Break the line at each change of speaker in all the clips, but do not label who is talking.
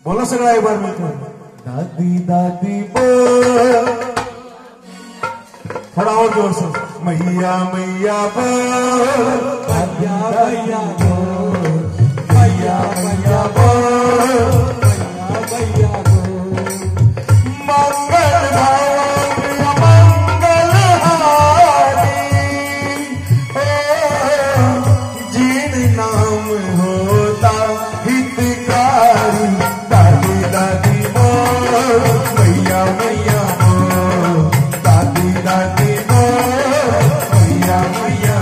बोलो सगळा एक बार मिलकर दादी दादी बोल थोड़ा और जोर से मैया मैया बोल मैया मैया बोल मैया मैया बोल मैया मैया बोल मंगल भवन मंगल हारी जिन नाम होता हितकारी दादी दादी बोल मैया मैया बोल दादी दादी मैया मैया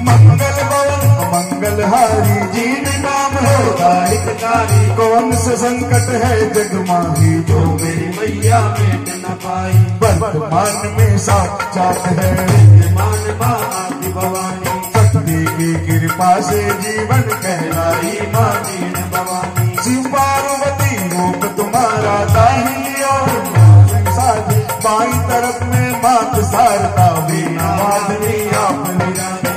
मंगल भवन मंगल हारी जिन नाम होता हितकारी कौन से संकट है जग माही जो मेरी मैया मिट न पाई वर्तमान में साक्षात है विद्यमान माँ आदि भवानी शक्ति की कृपा से जीवन कहलाई माँ दीन भवानी शिव पार्वती रूप तुम्हारा दाहिनी और साझी बाई तरफ में मात सारता वीणा वादनी आप निरानी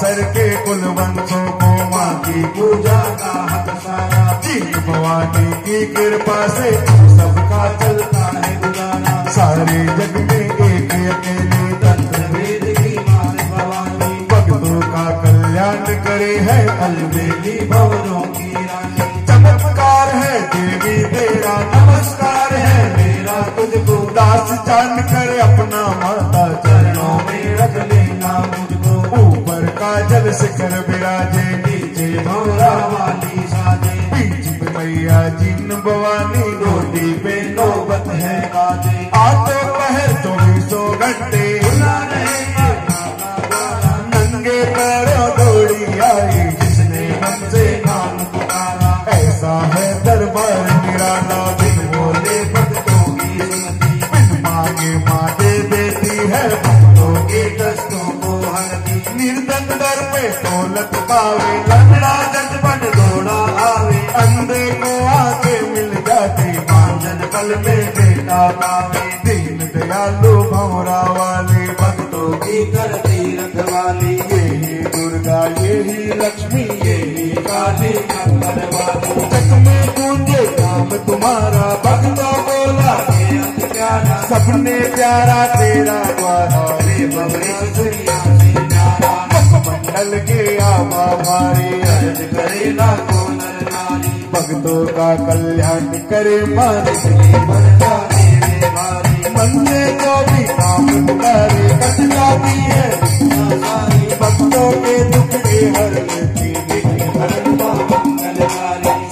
सर के कुल वंशों को माँ की पूजा का हक सारा जीव भवानी की कृपा से सबका चलता है गुजारा सारे जग में एक अकेले तंत्र वेद की मात भवानी भक्तों का कल्याण करे है अलबेली भवनों की रानी चमत्कार है देवी तेरा नमस्कार है मेरा तुझको दास जान कर अपना माता चरणों में रख लेना मुझको ऊपर का जल शिखर विराजे नीचे भौरा वाली साजे बीच में मैया जिन भवानी रोटी पे नौबत है काजे आते पहर 24 घंटे नंगे पैरों दौड़ी आई जिसने हमसे नाम पुकारा ऐसा है दरबार निराला बिन बोले भक्तों की सुनती बिन मांगे माँ दे देती है भक्तों के कष्टों को हरती निर्धन दर पे दौलत पावे लंगड़ा जजबन दौड़ा आवे अंधे को आके मिल जाती मांझन पल में बेटा पावे दीन दयालु भौरा वाले भक्तों की करती रखवाली यही दुर्गा यही लक्ष्मी यही काली कंकर वाली जग में गूंजे नाम तुम्हारा भक्तों बोला प्यारा सबने प्यारा तेरा द्वारा रे बबरे मंडल के आवा भारी अर्ज करे ना को नर नारी भक्तों का कल्याण करे मान मन में जो भी काम पुकारे कटता भी है भक्तों के दुख के हर लेती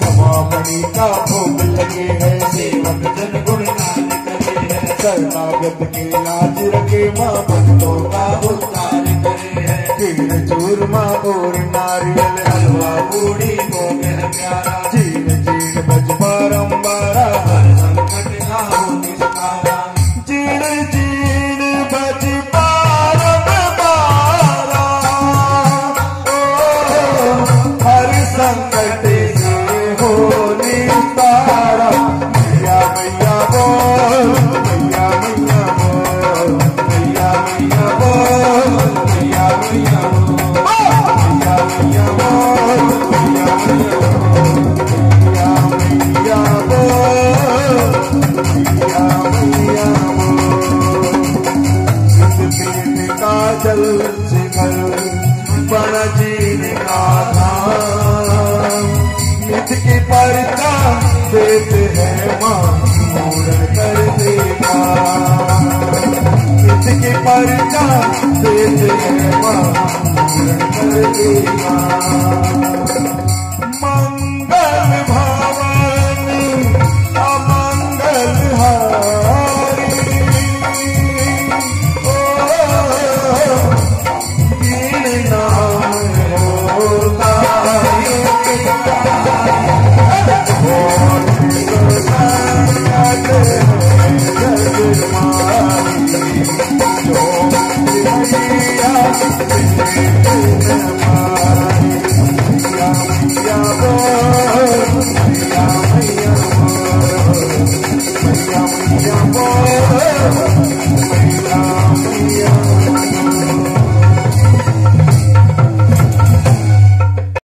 समापनी का भोग लगे है सेवक जन गुणगान करे है शरणागत के लाज रखे माँ भक्तों का उद्धार करे है खीर चूरमा और नारियल हलवा पूरी भोग है प्यारा जीन जीन बज बारंबारा हर संकट ना हो निस्तारा जीन जीन बज बारंबारा हर संकट से हो निस्तारा मैया मैया बोल मैया मैया बोल मैया मैया बोल मैया मैया बोल मैया मैया बोल मैया मैया जल शिखर बड़ा जीन का धाम नित की परिता देते हैं माँ पूर्ण कर देगा नित की परिता देते हैं माँ पूर्ण कर देगा